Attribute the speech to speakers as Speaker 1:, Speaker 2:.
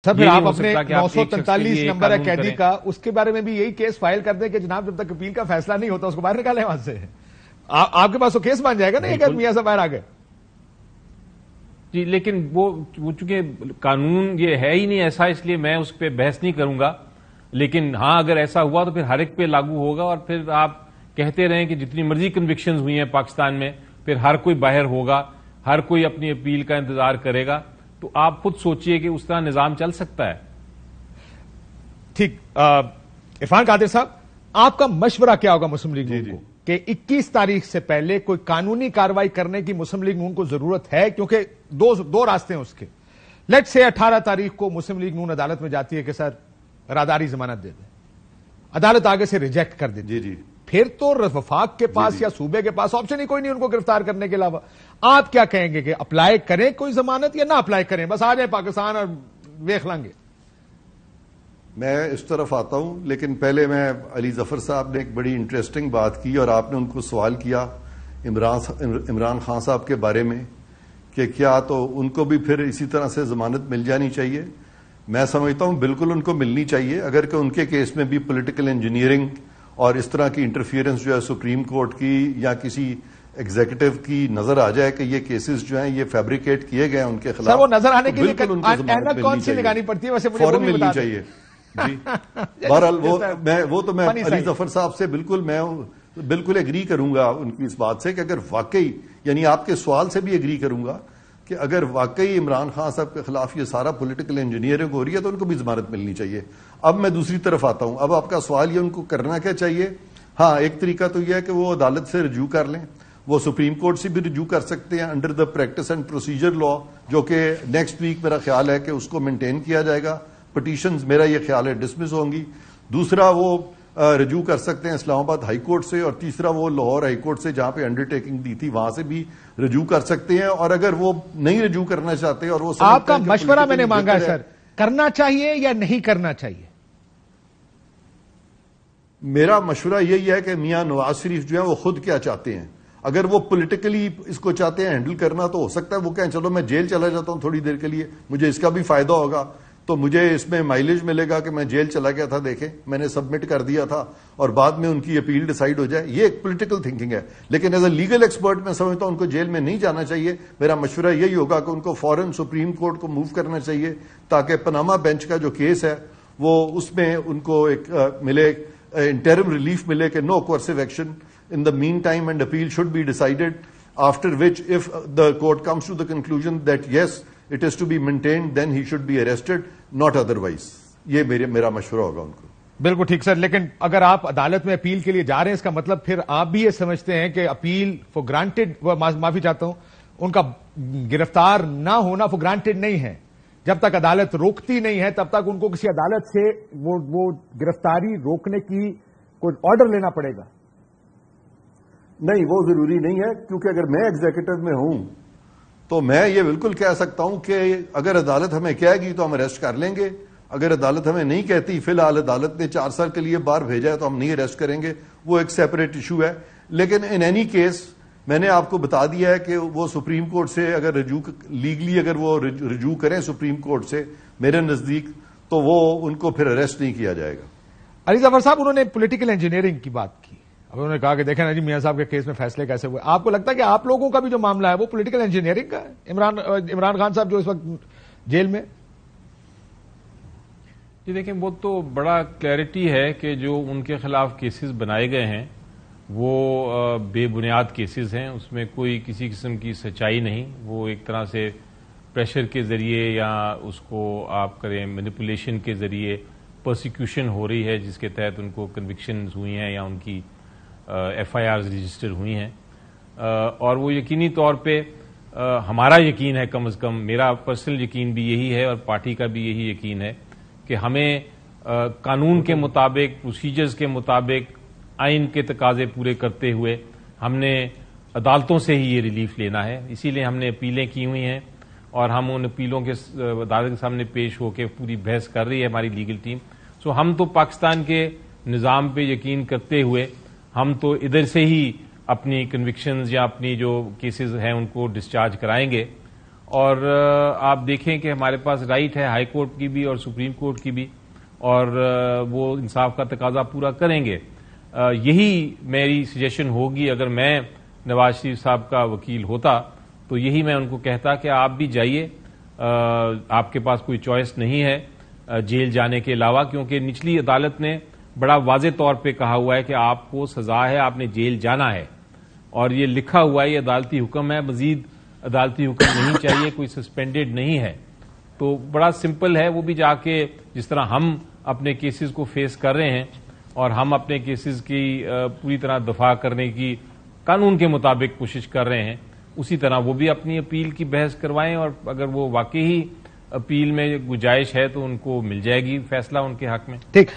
Speaker 1: سر پھر آپ اپنے 943 نمبر ہے قیدی کا، اس کے بارے میں بھی یہی کیس فائل کر دیں کہ جناب جب تک اپیل کا فیصلہ نہیں ہوتا اس کو باہر نکالیں وہاں سے. آپ کے پاس وہ کیس بن جائے گا نا کہ میاں صاحب باہر آ گئے.
Speaker 2: جی لیکن وہ چونکہ قانون یہ ہے ہی نہیں ایسا، اس لیے میں اس پہ بحث نہیں کروں گا. لیکن ہاں اگر ایسا ہوا تو پھر ہر ایک پہ لاگو ہوگا، اور پھر آپ کہتے رہیں کہ جتنی مرضی کنوکشنز ہوئی ہیں پاکستان میں پھر ہر کوئی باہر ہوگا، ہر کوئی اپنی اپیل کا انتظار کرے گا. تو آپ خود سوچئے کہ اس طرح نظام چل سکتا ہے؟
Speaker 1: ٹھیک. عرفان قادر صاحب، آپ کا مشورہ کیا ہوگا مسلم لیگ نون کو کہ 21 تاریخ سے پہلے کوئی قانونی کارروائی کرنے کی مسلم لیگ نون کو ضرورت ہے؟ کیونکہ دو راستے ہیں اس کے. لیٹ سے 18 تاریخ کو مسلم لیگ نون عدالت میں جاتی ہے کہ سر راداری ضمانت دے دیں، عدالت آگے سے ریجیکٹ کر دیتی.
Speaker 3: جی
Speaker 1: پھر تو وفاق کے پاس یا صوبے کے پاس آپشن ہی کوئی نہیں ان کو گرفتار کرنے کے علاوہ. آپ کیا کہیں گے کہ اپلائی کریں کوئی ضمانت یا نہ اپلائی کریں، بس آ جائیں پاکستان اور ویخ لیں گے؟
Speaker 3: میں اس طرف آتا ہوں، لیکن پہلے میں علی ظفر صاحب نے ایک بڑی انٹرسٹنگ بات کی اور آپ نے ان کو سوال کیا عمران خان صاحب کے بارے میں کہ کیا تو ان کو بھی پھر اسی طرح سے ضمانت مل جانی چاہیے. میں سمجھتا ہوں بالکل ان کو ملنی چاہیے، اگر کہ ان کے کیس میں بھی پولیٹیکل انجینئرنگ اور اس طرح کی انٹرفیئرنس جو ہے سپریم کورٹ کی یا کسی ایگزیکٹو کی نظر آ جائے کہ یہ کیسز جو ہیں یہ فیبریکیٹ کیے گئے ان کے خلاف.
Speaker 1: سر وہ نظر آنے کے لیے کون سی لگانی پڑتی ہے؟ ویسے
Speaker 3: فوراً ملنی چاہیے. جی بہرحال وہ تو میں علی ظفر صاحب سے بالکل ایگری کروں گا ان کی اس بات سے کہ اگر واقعی، یعنی آپ کے سوال سے بھی ایگری کروں گا کہ اگر واقعی عمران خان صاحب کے خلاف یہ سارا پولیٹیکل انجینئرنگ ہو رہی ہے تو ان کو بھی ضمانت ملنی چاہیے. اب میں دوسری طرف آتا ہوں. اب آپ کا سوال یہ ان کو کرنا کیا چاہیے؟ ہاں ایک طریقہ تو یہ ہے کہ وہ عدالت سے رجوع کر لیں، وہ سپریم کورٹ سے بھی رجوع کر سکتے ہیں under the practice and procedure law, جو کہ نیکسٹ ویک میرا خیال ہے کہ اس کو مینٹین کیا جائے گا. پٹیشنز میرا یہ خیال ہے ڈسمس ہوں گی. دوسرا وہ رجوع کر سکتے ہیں اسلام آباد ہائی کورٹ سے، اور تیسرا وہ لاہور ہائی کورٹ سے جہاں پہ انڈر ٹیکنگ دی تھی وہاں سے بھی رجوع کر سکتے ہیں. اور اگر وہ نہیں رجوع کرنا چاہتے اور وہ
Speaker 1: آپ کا مشورہ میں نے مانگا ہے سر، کرنا چاہیے یا نہیں کرنا چاہیے؟
Speaker 3: میرا مشورہ یہی ہے کہ میاں نواز شریف جو ہیں وہ خود کیا چاہتے ہیں. اگر وہ پولیٹیکلی اس کو چاہتے ہیں ہینڈل کرنا تو ہو سکتا ہے وہ کہیں چلو میں جیل چلا جاتا ہوں تھوڑی دیر کے لیے، مجھے اس کا بھی فائدہ ہوگا، تو مجھے اس میں مائلیج ملے گا کہ میں جیل چلا گیا تھا، دیکھیں میں نے سبمٹ کر دیا تھا، اور بعد میں ان کی اپیل ڈیسائیڈ ہو جائے. یہ ایک پولیٹیکل تھنکنگ ہے. لیکن ایز اے لیگل ایکسپرٹ میں سمجھتا ہوں ان کو جیل میں نہیں جانا چاہیے. میرا مشورہ یہی ہوگا کہ ان کو فوراً سپریم کورٹ کو موو کرنا چاہیے تاکہ پناما بینچ کا جو کیس ہے وہ اس میں ان کو ایک ملے، انٹرم ریلیف ملے کہ نو کوئرسو action in the meantime and appeal should be decided, after which if the court comes to the conclusion that yes it is to be maintained then he should be arrested, not otherwise. یہ میرا مشورہ ہوگا ان کو.
Speaker 1: بالکل ٹھیک سر. لیکن اگر آپ عدالت میں اپیل کے لیے جا رہے ہیں اس کا مطلب پھر آپ بھی یہ سمجھتے ہیں کہ اپیل فور گرانٹیڈ، معافی چاہتا ہوں، ان کا گرفتار نہ ہونا فور گرانٹیڈ نہیں ہے. جب تک عدالت روکتی نہیں ہے تب تک ان کو کسی عدالت سے وہ گرفتاری روکنے کی کوئی آرڈر لینا پڑے گا.
Speaker 3: نہیں وہ ضروری نہیں ہے، کیونکہ اگر میں ایگزیکٹو میں ہوں تو میں یہ بالکل کہہ سکتا ہوں کہ اگر عدالت ہمیں کہے گی تو ہم اریسٹ کر لیں گے، اگر عدالت ہمیں نہیں کہتی، فی الحال عدالت نے 4 سال کے لیے باہر بھیجا ہے تو ہم نہیں اریسٹ کریں گے، وہ ایک سیپریٹ ایشو ہے. لیکن ان اینی کیس میں نے آپ کو بتا دیا ہے کہ وہ سپریم کورٹ سے اگر لیگلی اگر وہ رجوع کریں سپریم کورٹ سے میرے نزدیک، تو وہ ان کو پھر اریسٹ نہیں کیا جائے گا.
Speaker 1: علی ظفر صاحب انہوں نے پولیٹیکل انجینئرنگ کی بات کی. اب انہوں نے کہا کہ دیکھیں نا جی میاں صاحب کے کیس میں فیصلے کیسے ہوئے. آپ کو لگتا ہے کہ آپ لوگوں کا بھی جو معاملہ ہے وہ پولیٹیکل انجینئرنگ کا ہے؟ عمران خان صاحب جو اس وقت جیل میں.
Speaker 2: جی دیکھیں وہ تو بڑا کلیئرٹی ہے کہ جو ان کے خلاف کیسز بنائے گئے ہیں وہ بے بنیاد کیسز ہیں، اس میں کوئی کسی قسم کی سچائی نہیں. وہ ایک طرح سے پریشر کے ذریعے یا اس کو آپ کریں مینیپولیشن کے ذریعے پرسیکیوشن ہو رہی ہے جس کے تحت ان کو کنوکشنز ہوئی ہیں یا ان کی ایف آئی آرز رجسٹر ہوئی ہیں. اور وہ یقینی طور پہ ہمارا یقین ہے، کم از کم میرا پرسنل یقین بھی یہی ہے اور پارٹی کا بھی یہی یقین ہے کہ ہمیں قانون کے مطابق، پروسیجرز کے مطابق، آئین کے تقاضے پورے کرتے ہوئے ہم نے عدالتوں سے ہی یہ ریلیف لینا ہے. اسی لیے ہم نے اپیلیں کی ہوئی ہیں اور ہم ان اپیلوں کے عدالت کے سامنے پیش ہو کے پوری بحث کر رہی ہے ہماری لیگل ٹیم. سو ہم تو پاکستان کے نظام پہ یقین کرتے ہوئے ہم تو ادھر سے ہی اپنی کنوکشنز یا اپنی جو کیسز ہیں ان کو ڈسچارج کرائیں گے. اور آپ دیکھیں کہ ہمارے پاس رائٹ ہے ہائی کورٹ کی بھی اور سپریم کورٹ کی بھی، اور وہ انصاف کا تقاضا پورا کریں گے. یہی میری سجیشن ہوگی اگر میں نواز شریف صاحب کا وکیل ہوتا تو یہی میں ان کو کہتا کہ آپ بھی جائیے، آپ کے پاس کوئی چوائس نہیں ہے جیل جانے کے علاوہ، کیونکہ نچلی عدالت نے بڑا واضح طور پہ کہا ہوا ہے کہ آپ کو سزا ہے، آپ نے جیل جانا ہے، اور یہ لکھا ہوا ہے، یہ عدالتی حکم ہے، مزید عدالتی حکم نہیں چاہیے، کوئی سسپینڈڈ نہیں ہے. تو بڑا سمپل ہے، وہ بھی جا کے جس طرح ہم اپنے کیسز کو فیس کر رہے ہیں اور ہم اپنے کیسز کی پوری طرح دفاع کرنے کی قانون کے مطابق کوشش کر رہے ہیں، اسی طرح وہ بھی اپنی اپیل کی بحث کروائیں، اور اگر وہ واقعی اپیل میں گنجائش ہے تو ان کو مل جائے گی فیصلہ ان کے حق میں.
Speaker 1: ٹھیک.